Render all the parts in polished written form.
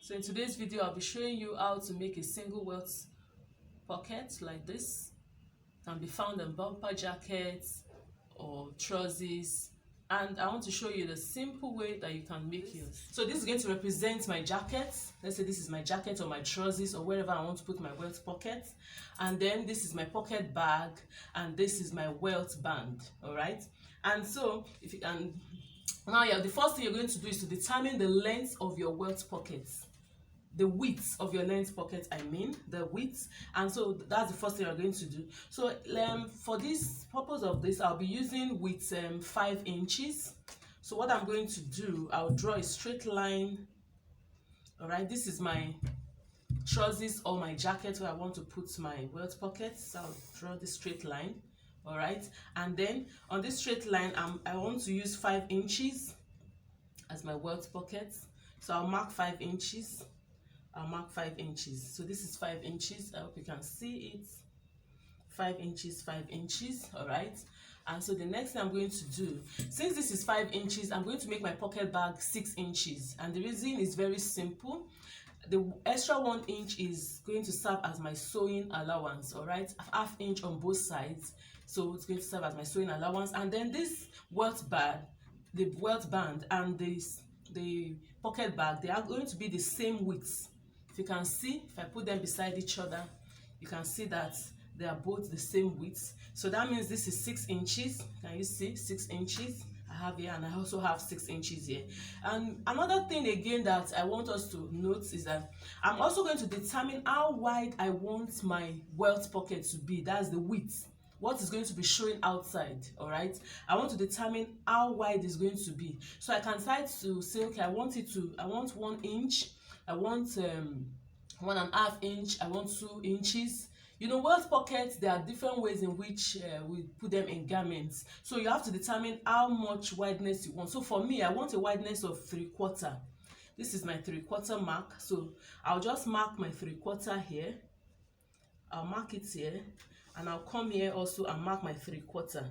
So in today's video, I'll be showing you how to make a single welt pocket like this. It can be found in bumper jackets or trousers, and I want to show you the simple way that you can make yours. So this is going to represent my jacket. Let's say this is my jacket or my trousers or wherever I want to put my welt pocket, and then this is my pocket bag, and this is my welt band. All right, and so if you can now, the first thing you're going to do is to determine the length of your welt pockets. The width of your length pocket, the width, and so that's the first thing you're going to do. So for this purpose of this, I'll be using with 5 inches. So what I'm going to do, I'll draw a straight line. All right, this is my trousers or my jacket where I want to put my welt pocket. So I'll draw this straight line. All right, and then on this straight line, I want to use 5 inches as my welt pocket. So I'll mark 5 inches. I'll mark 5 inches. So this is 5 inches. I hope you can see it. 5 inches, 5 inches. All right. And so the next thing I'm going to do, since this is 5 inches, I'm going to make my pocket bag 6 inches. And the reason is very simple. The extra 1 inch is going to serve as my sewing allowance. All right. ½ inch on both sides. So it's going to serve as my sewing allowance. And then this welt band, the welt band and the pocket bag, they are going to be the same width. If you can see, if I put them beside each other, you can see that they are both the same width. So that means this is 6 inches. Can you see 6 inches? I have here, and I also have 6 inches here. And another thing again that I want us to note is that I'm also going to determine how wide I want my welt pocket to be. That's the width. What is going to be showing outside. All right, I want to determine how wide it's going to be. So I can try to say, okay, I want 1 inch, I want 1.5 inch, I want 2 inches. You know, welt pockets, there are different ways in which we put them in garments. So you have to determine how much wideness you want. So for me, I want a wideness of 3/4. This is my 3/4 mark. So I'll just mark my 3/4 here. I'll mark it here. And I'll come here also and mark my 3/4.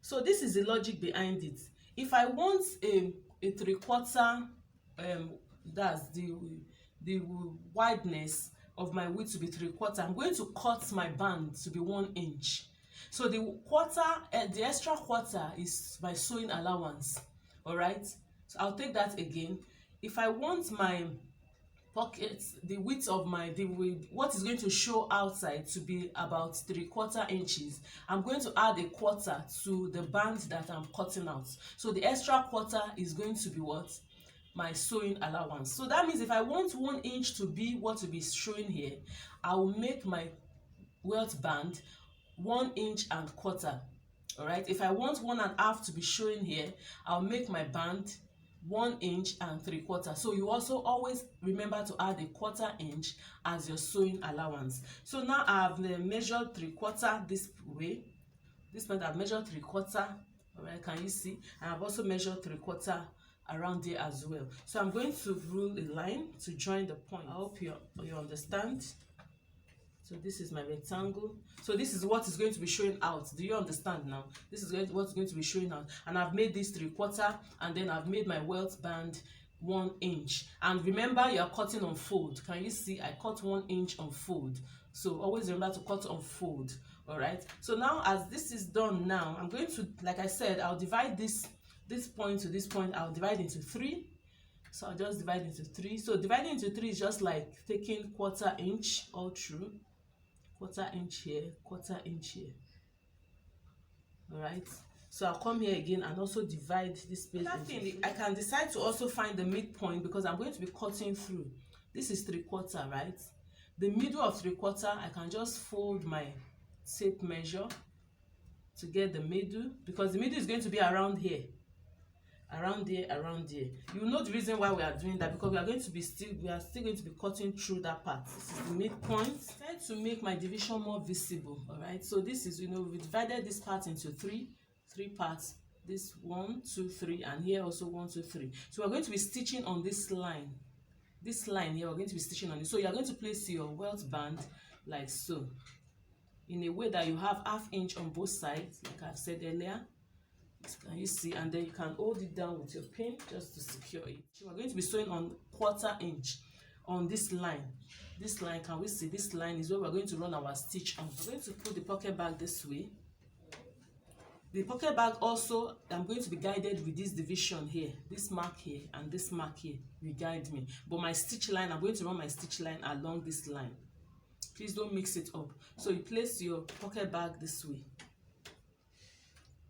So this is the logic behind it. If I want a 3/4, that's the wideness of my width to be 3/4, I'm going to cut my band to be 1 inch. So the extra quarter is my sewing allowance. All right. So I'll take that again. If I want my pockets, the width of what is going to show outside to be about 3/4 inches, I'm going to add a quarter to the band that I'm cutting out. So the extra quarter is going to be what? My sewing allowance. So that means if I want 1 inch to be what will be showing here, I will make my welt band 1 inch and quarter. All right. If I want 1.5 to be showing here, I'll make my band 1 inch and 3/4. So you also always remember to add a 1/4 inch as your sewing allowance. So now I've measured 3/4 this way. This point I've measured 3/4. All right, can you see? And I've also measured 3/4 around here as well. So I'm going to rule a line to join the point. I hope you understand. So this is my rectangle. So this is what is going to be showing out. Do you understand now? This is what's going to be showing out. And I've made this 3/4, and then I've made my welt band 1 inch. And remember, you are cutting on fold. Can you see? I cut 1 inch on fold. So always remember to cut on fold. All right. So now, as this is done now, I'm going to, like I said, I'll divide this point to this point. I'll divide into 3. So I'll just divide into 3. So dividing into 3 is just like taking 1/4 inch all through. 1/4 inch here, 1/4 inch here. All right. So I'll come here again and also divide this space. I can decide to also find the midpoint because I'm going to be cutting through. This is 3/4, right? The middle of 3/4, I can just fold my tape measure to get the middle, because the middle is going to be around here. Around there. You know the reason why we are doing that, because we are still going to be cutting through that part. This is the midpoint. Try to make my division more visible. All right, so this is, we divided this part into three parts. This 1, 2, 3, and here also 1, 2, 3. So we're going to be stitching on this line here. We're going to be stitching on it. So you're going to place your welt band like so, in a way that you have ½ inch on both sides, like I've said earlier. Can you see? And then you can hold it down with your pin just to secure it. We're going to be sewing on 1/4 inch on this line. This line, can we see? This line is where we're going to run our stitch on. We're going to put the pocket bag this way. The pocket bag also, I'm going to be guided with this division here, this mark here and this mark here will guide me. But my stitch line, I'm going to run my stitch line along this line. Please don't mix it up. So you place your pocket bag this way,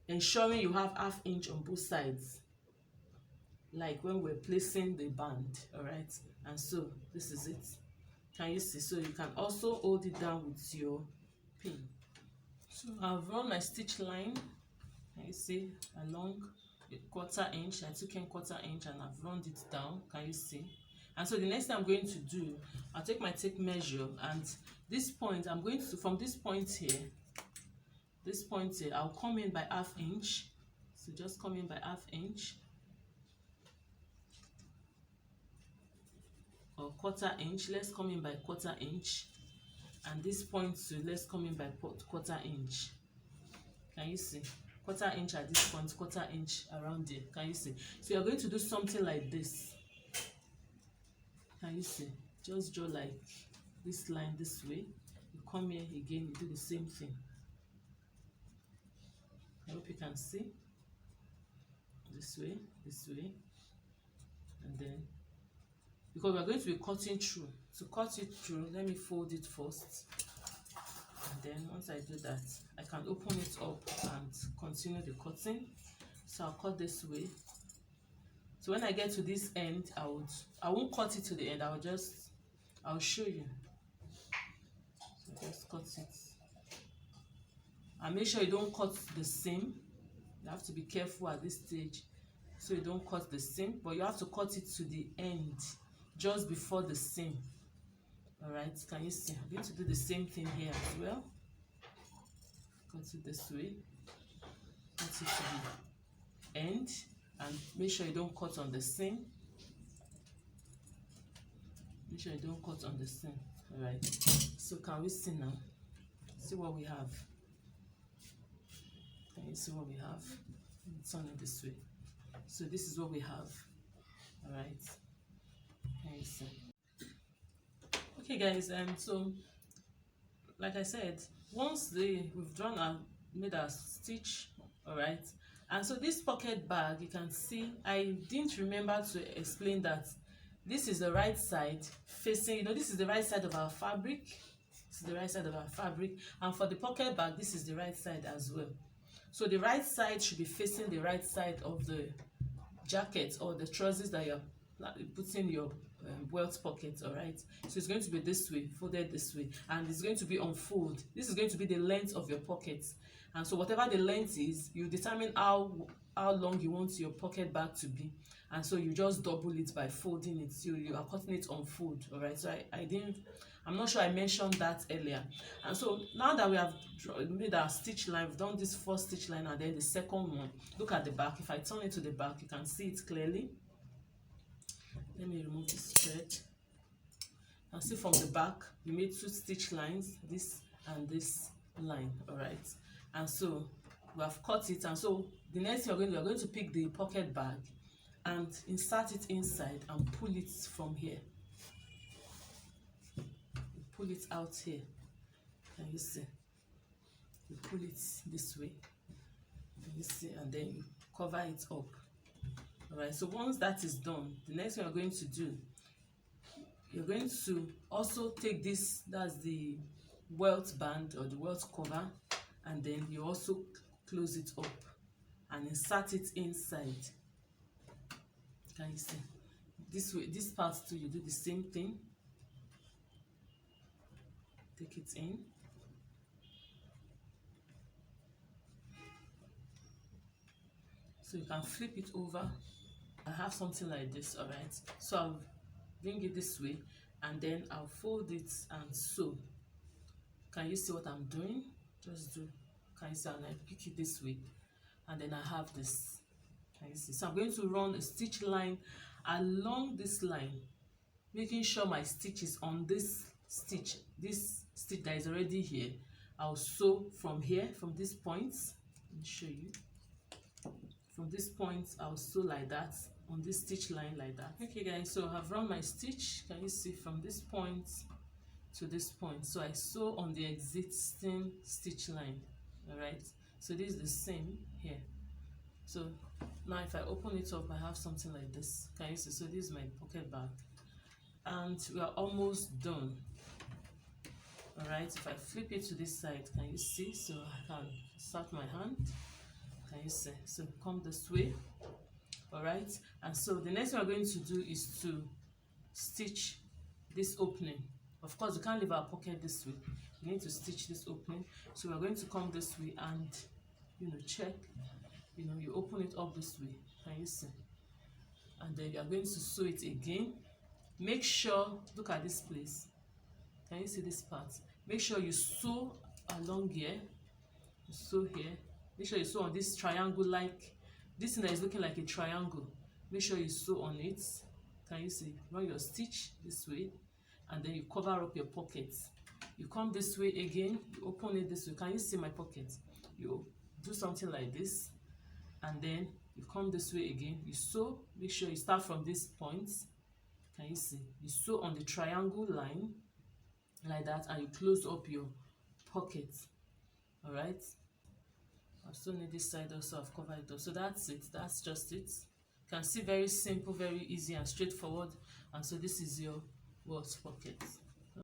ensuring you have 1/2 inch on both sides, like when we're placing the band, all right? And so this is it. Can you see? So you can also hold it down with your pin. So I've run my stitch line. Can you see? Along a 1/4 inch. I took in 1/4 inch and I've run it down. Can you see? And so the next thing I'm going to do, I'll take my tape measure, and this point, I'm going to, from this point here, I'll come in by 1/2 inch. So just come in by 1/2 inch or 1/4 inch. Let's come in by 1/4 inch, and this point too, let's come in by 1/4 inch. Can you see? 1/4 inch at this point, 1/4 inch around there. Can you see? So you're going to do something like this. Can you see? Just draw like this line this way. You come here again, you do the same thing. I hope you can see. This way, and then, because we're going to be cutting through. To cut it through, let me fold it first. And then once I do that, I can open it up and continue the cutting. So I'll cut this way. So when I get to this end, I won't cut it to the end. I'll show you. So just cut it. And make sure you don't cut the seam. You have to be careful at this stage so you don't cut the seam, but you have to cut it to the end, just before the seam. All right, can you see? I'm going to do the same thing here as well. Cut it this way. Cut it to the end, and make sure you don't cut on the seam. Make sure you don't cut on the seam. All right. So can we see now? See what we have. Can you see what we have? Turn it this way. So this is what we have. All right. Can you see? Okay, guys. So like I said, once we've drawn and made our stitch, all right. And so this pocket bag, you can see, I didn't remember to explain that this is the right side facing. This is the right side of our fabric. This is the right side of our fabric, and for the pocket bag, this is the right side as well. So the right side should be facing the right side of the jacket or the trousers that you're putting your welt pocket, all right? So it's going to be this way, folded this way, and it's going to be on fold. This is going to be the length of your pocket, and so whatever the length is, you determine how long you want your pocket bag to be, and so you just double it by folding it. So you are cutting it on fold, all right? So I'm not sure I mentioned that earlier. And so now that we have made our stitch line, we've done this first stitch line and then the second one. Look at the back. If I turn it to the back, you can see it clearly. Let me remove this thread. You can see from the back, we made 2 stitch lines, this and this line, all right? And so we have cut it, and so the next thing we're going to pick the pocket bag and insert it inside and pull it from here. Pull it out here. Can you see? You pull it this way. Can you see? And then you cover it up. All right. So once that is done, the next thing you're going to do, you're going to also take this. That's the welt band or the welt cover, and then you also close it up and insert it inside. Can you see? This way, this part too, you do the same thing. Take it in. So you can flip it over. I have something like this, all right? So I'll bring it this way, and then I'll fold it and sew. Can you see what I'm doing? Just do. Can you see? And I pick it this way, and then I have this. Can you see? So I'm going to run a stitch line along this line, making sure my stitch is on this stitch that is already here. I'll sew from here, from these points. Let me show you. from this point I'll sew like that on this stitch line like that. Okay guys, so I've run my stitch. Can you see from this point to this point? So I sew on the existing stitch line. All right, so this is the same here. So now if I open it up, I have something like this. Can you see? So this is my pocket bag, and we are almost done. All right, if I flip it to this side, can you see? So I can start my hand. Can you see? So come this way. All right, and so the next thing we're going to do is to stitch this opening. Of course, you can't leave our pocket this way. You need to stitch this opening. So we're going to come this way and, you know, check. You know, you open it up this way. Can you see? And then you are going to sew it again. Make sure, look at this place. Can you see this part? Make sure you sew along here. You sew here. Make sure you sew on this triangle, like this thing that is looking like a triangle. Make sure you sew on it. Can you see? Run your stitch this way, and then you cover up your pockets. You come this way again, you open it this way. Can you see my pocket? You do something like this, and then you come this way again, you sew. Make sure you start from this point. Can you see? You sew on the triangle line like that, and you close up your pocket. All right, I've sewn it this side also. I've covered it up. So that's it. That's just it. You can see, very simple, very easy and straightforward. And so this is your welt pocket.